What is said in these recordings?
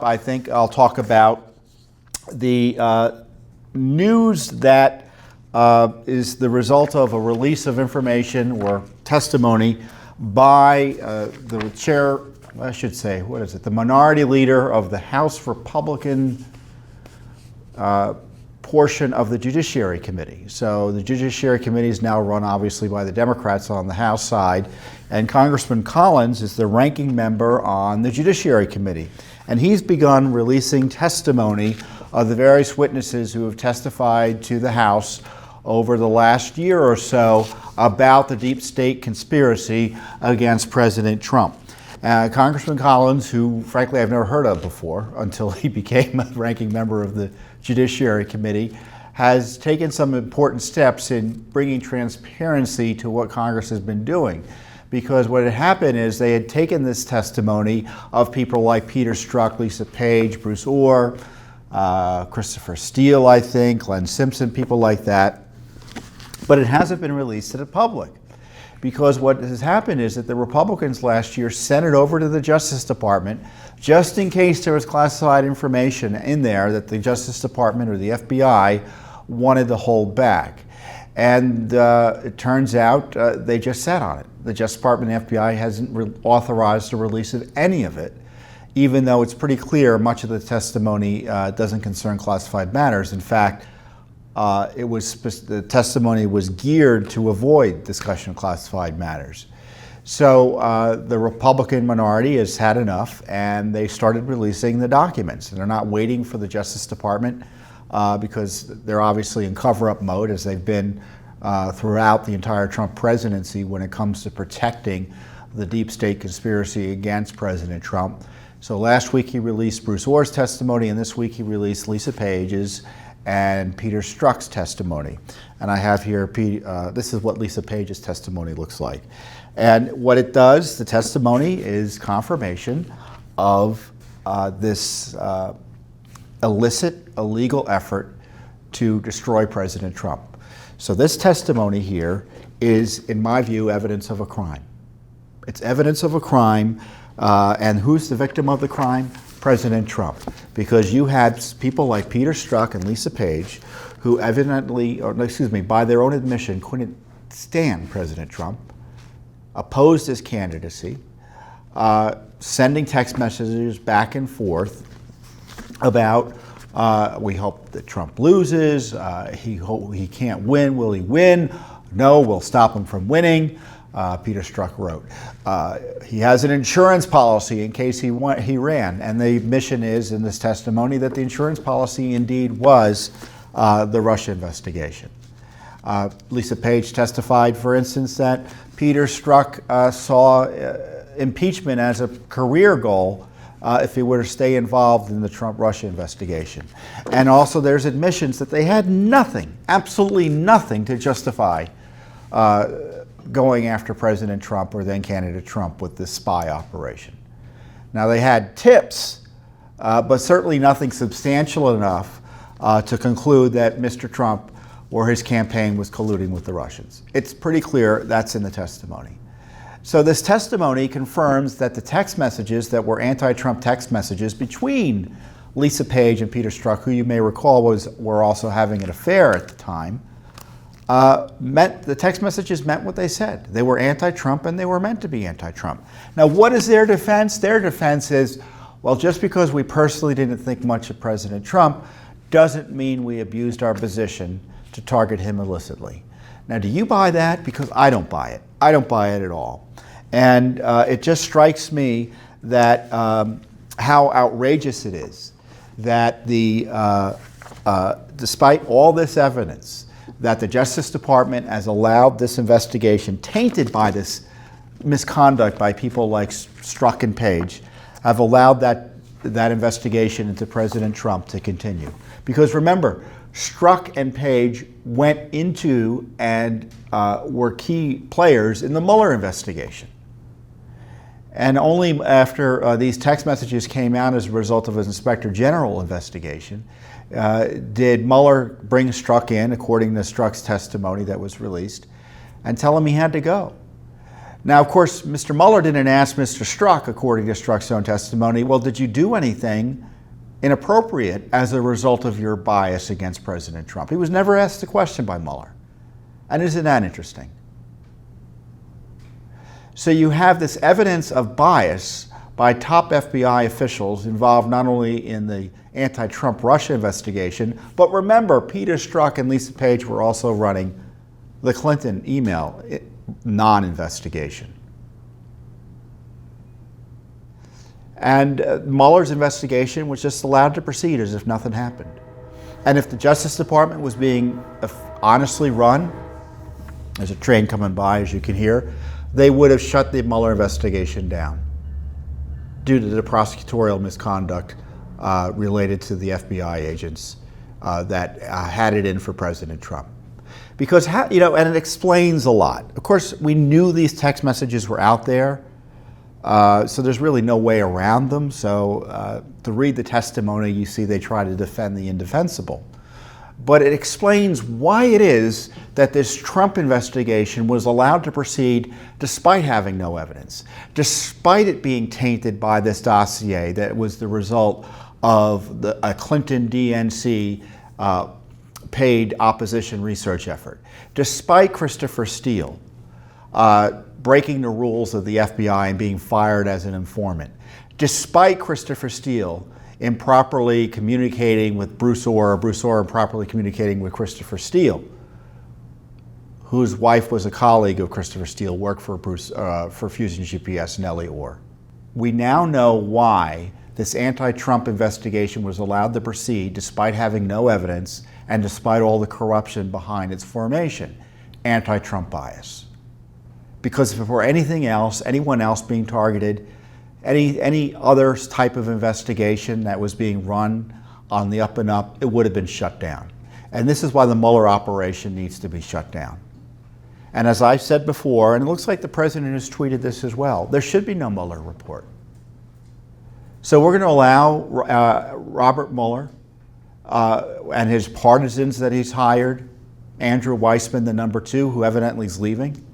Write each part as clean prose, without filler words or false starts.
I think I'll talk about the news that is the result of a release of information or testimony by the chair, I should say, what is it, the minority leader of the House Republican portion of the Judiciary Committee. So the Judiciary Committee is now run obviously by the Democrats on the House side, and Congressman Collins is the ranking member on the Judiciary Committee. And he's begun releasing testimony of the various witnesses who have testified to the House over the last year or so about the deep state conspiracy against President Trump. Congressman Collins, who frankly I've never heard of before until he became a ranking member of the Judiciary Committee, has taken some important steps in bringing transparency to what Congress has been doing. Because what had happened is they had taken this testimony of people like Peter Strzok, Lisa Page, Bruce Orr, Christopher Steele, I think, Glenn Simpson, people like that, but it hasn't been released to the public. Because what has happened is that the Republicans last year sent it over to the Justice Department just in case there was classified information in there that the Justice Department or the FBI wanted to hold back. And it turns out they just sat on it. The Justice Department and the FBI hasn't authorized the release of any of it, even though it's pretty clear much of the testimony doesn't concern classified matters. In fact, the testimony was geared to avoid discussion of classified matters. So the Republican minority has had enough, and they started releasing the documents. And they're not waiting for the Justice Department because they're obviously in cover-up mode, as they've been throughout the entire Trump presidency when it comes to protecting the deep state conspiracy against President Trump. So last week he released Bruce Orr's testimony, and this week he released Lisa Page's and Peter Strzok's testimony. And I have here, this is what Lisa Page's testimony looks like. And what it does, the testimony is confirmation of this illicit, illegal effort to destroy President Trump. So this testimony here is, in my view, evidence of a crime. It's evidence of a crime, and who's the victim of the crime? President Trump. Because you had people like Peter Strzok and Lisa Page who evidently, by their own admission, couldn't stand President Trump, opposed his candidacy, sending text messages back and forth about we hope that Trump loses, he can't win, will he win? No, we'll stop him from winning. Peter Strzok wrote. He has an insurance policy in case he ran, and the admission is in this testimony that the insurance policy indeed was the Russia investigation. Lisa Page testified, for instance, that Peter Strzok saw impeachment as a career goal if he were to stay involved in the Trump-Russia investigation. And also there's admissions that they had nothing, absolutely nothing to justify going after President Trump or then candidate Trump with this spy operation. Now they had tips, but certainly nothing substantial enough to conclude that Mr. Trump or his campaign was colluding with the Russians. It's pretty clear that's in the testimony. So this testimony confirms that the text messages that were anti-Trump text messages between Lisa Page and Peter Strzok, who you may recall were also having an affair at the time, the text messages meant what they said. They were anti-Trump, and they were meant to be anti-Trump. Now, what is their defense? Their defense is, well, just because we personally didn't think much of President Trump doesn't mean we abused our position to target him illicitly. Now, do you buy that? Because I don't buy it. I don't buy it at all. And it just strikes me that how outrageous it is that despite all this evidence, that the Justice Department has allowed this investigation, tainted by this misconduct by people like Strzok and Page, have allowed that investigation into President Trump to continue. Because remember, Strzok and Page went into and were key players in the Muller investigation. And only after these text messages came out as a result of an Inspector General investigation did Mueller bring Strzok in, according to Strzok's testimony that was released, and tell him he had to go. Now, of course, Mr. Mueller didn't ask Mr. Strzok, according to Strzok's own testimony, well, did you do anything inappropriate as a result of your bias against President Trump? He was never asked the question by Mueller. And isn't that interesting? So you have this evidence of bias by top FBI officials involved not only in the anti-Trump Russia investigation, but remember, Peter Strzok and Lisa Page were also running the Clinton email non-investigation. And Mueller's investigation was just allowed to proceed as if nothing happened. And if the Justice Department was being honestly run, there's a train coming by, as you can hear, they would have shut the Mueller investigation down due to the prosecutorial misconduct related to the FBI agents that had it in for President Trump. Because, and it explains a lot. Of course, we knew these text messages were out there, so there's really no way around them. So to read the testimony, you see they try to defend the indefensible. But it explains why it is that this Trump investigation was allowed to proceed despite having no evidence, despite it being tainted by this dossier that was the result of a Clinton DNC paid opposition research effort, despite Christopher Steele breaking the rules of the FBI and being fired as an informant, despite Christopher Steele improperly communicating with Bruce Orr improperly communicating with Christopher Steele, whose wife was a colleague of Christopher Steele, worked for Fusion GPS, Nellie Orr. We now know why this anti-Trump investigation was allowed to proceed despite having no evidence and despite all the corruption behind its formation, anti-Trump bias. Because if it were anything else, anyone else being targeted, any other type of investigation that was being run on the up and up, it would have been shut down. And this is why the Mueller operation needs to be shut down. And as I've said before, and it looks like the president has tweeted this as well, there should be no Mueller report. So we're going to allow Robert Mueller and his partisans that he's hired, Andrew Weissman, the #2, who evidently is leaving.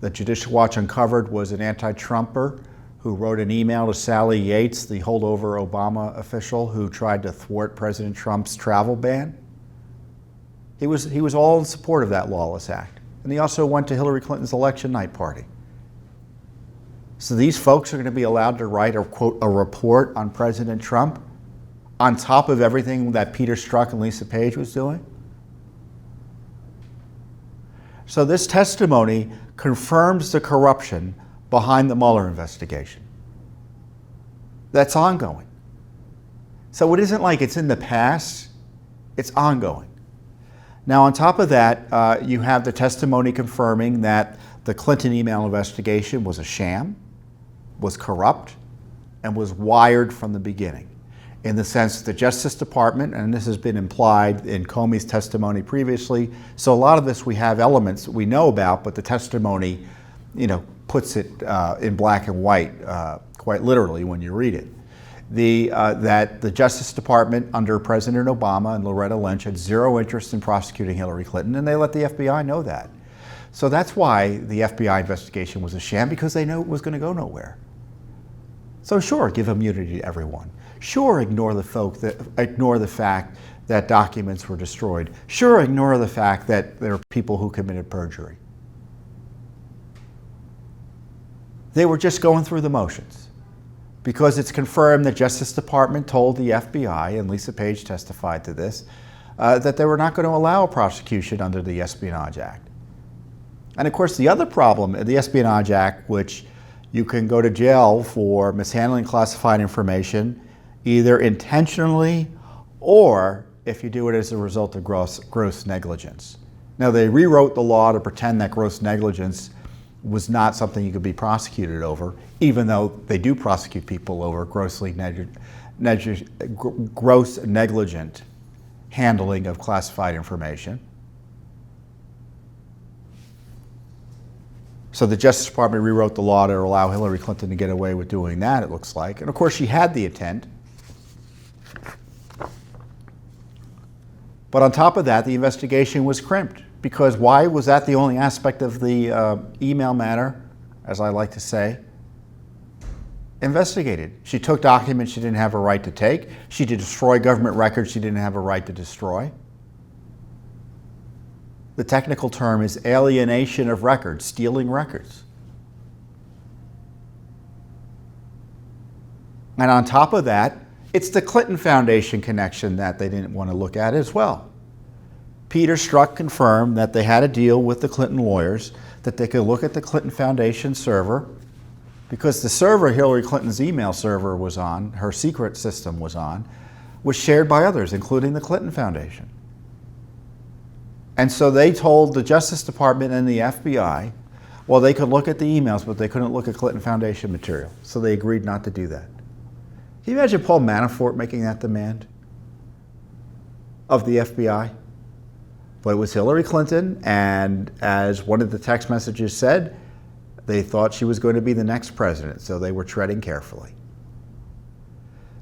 The Judicial Watch uncovered was an anti-Trumper who wrote an email to Sally Yates, the holdover Obama official who tried to thwart President Trump's travel ban. He was all in support of that lawless act. And he also went to Hillary Clinton's election night party. So these folks are going to be allowed to write a, quote, a report on President Trump on top of everything that Peter Strzok and Lisa Page was doing? So this testimony confirms the corruption behind the Mueller investigation. That's ongoing. So it isn't like it's in the past, it's ongoing. Now on top of that, you have the testimony confirming that the Clinton email investigation was a sham, was corrupt, and was wired from the beginning. In the sense that the Justice Department, and this has been implied in Comey's testimony previously, so a lot of this we have elements that we know about, but the testimony, puts it in black and white, quite literally when you read it. That the Justice Department under President Obama and Loretta Lynch had zero interest in prosecuting Hillary Clinton, and they let the FBI know that. So that's why the FBI investigation was a sham, because they knew it was going to go nowhere. So sure, give immunity to everyone. Sure, ignore the fact that documents were destroyed. Sure, ignore the fact that there are people who committed perjury. They were just going through the motions because it's confirmed the Justice Department told the FBI, and Lisa Page testified to this, that they were not going to allow a prosecution under the Espionage Act. And of course, the other problem, the Espionage Act, which you can go to jail for mishandling classified information, either intentionally or if you do it as a result of gross negligence. Now, they rewrote the law to pretend that gross negligence was not something you could be prosecuted over, even though they do prosecute people over gross negligent handling of classified information. So the Justice Department rewrote the law to allow Hillary Clinton to get away with doing that, it looks like. And of course, she had the intent. But on top of that, the investigation was crimped. Because why was that the only aspect of the email matter, as I like to say, investigated? She took documents she didn't have a right to take. She did destroy government records she didn't have a right to destroy. The technical term is alienation of records, stealing records. And on top of that, it's the Clinton Foundation connection that they didn't want to look at as well. Peter Strzok confirmed that they had a deal with the Clinton lawyers that they could look at the Clinton Foundation server, because the server Hillary Clinton's email server was on, her secret system was on, was shared by others, including the Clinton Foundation. And so they told the Justice Department and the FBI, well, they could look at the emails, but they couldn't look at Clinton Foundation material. So they agreed not to do that. Can you imagine Paul Manafort making that demand of the FBI? But it was Hillary Clinton, and as one of the text messages said, they thought she was going to be the next president, so they were treading carefully.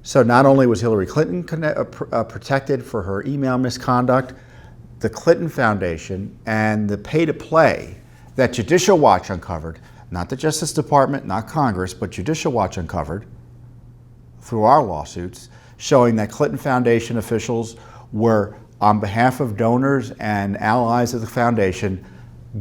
So not only was Hillary Clinton protected for her email misconduct, the Clinton Foundation and the pay-to-play that Judicial Watch uncovered, not the Justice Department, not Congress, but Judicial Watch uncovered through our lawsuits, showing that Clinton Foundation officials were, on behalf of donors and allies of the foundation,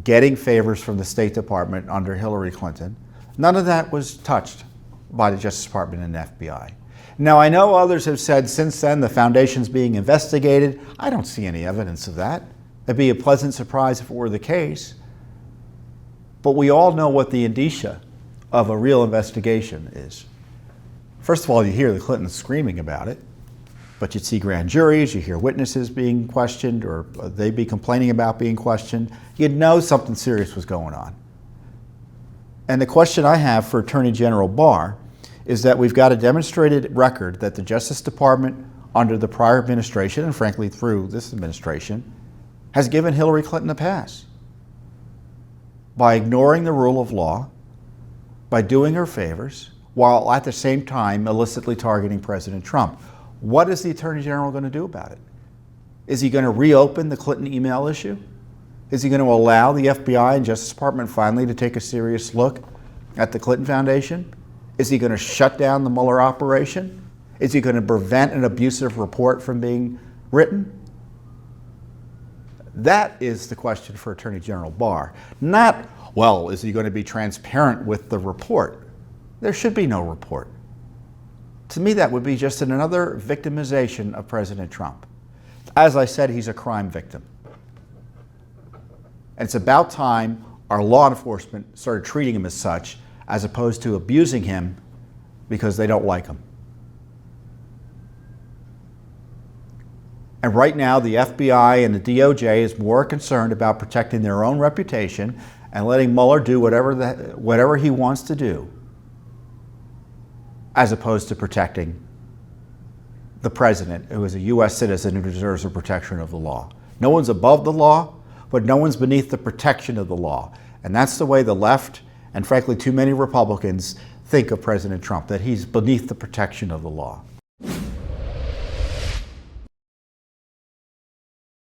getting favors from the State Department under Hillary Clinton. None of that was touched by the Justice Department and FBI. Now, I know others have said since then the foundation's being investigated. I don't see any evidence of that. It'd be a pleasant surprise if it were the case. But we all know what the indicia of a real investigation is. First of all, you hear the Clintons screaming about it, but you'd see grand juries, you hear witnesses being questioned, or they'd be complaining about being questioned. You'd know something serious was going on. And the question I have for Attorney General Barr is that we've got a demonstrated record that the Justice Department, under the prior administration, and frankly through this administration, has given Hillary Clinton a pass by ignoring the rule of law, by doing her favors, while at the same time illicitly targeting President Trump. What is the Attorney General going to do about it? Is he going to reopen the Clinton email issue? Is he going to allow the FBI and Justice Department finally to take a serious look at the Clinton Foundation? Is he going to shut down the Muller operation? Is he going to prevent an abusive report from being written? That is the question for Attorney General Barr. Not, well, is he going to be transparent with the report? There should be no report. To me, that would be just another victimization of President Trump. As I said, he's a crime victim. And it's about time our law enforcement started treating him as such, as opposed to abusing him because they don't like him. And right now, the FBI and the DOJ is more concerned about protecting their own reputation and letting Mueller do whatever he wants to do, as opposed to protecting the president, who is a U.S. citizen who deserves the protection of the law. No one's above the law, but no one's beneath the protection of the law. And that's the way the left, and frankly too many Republicans, think of President Trump, that he's beneath the protection of the law.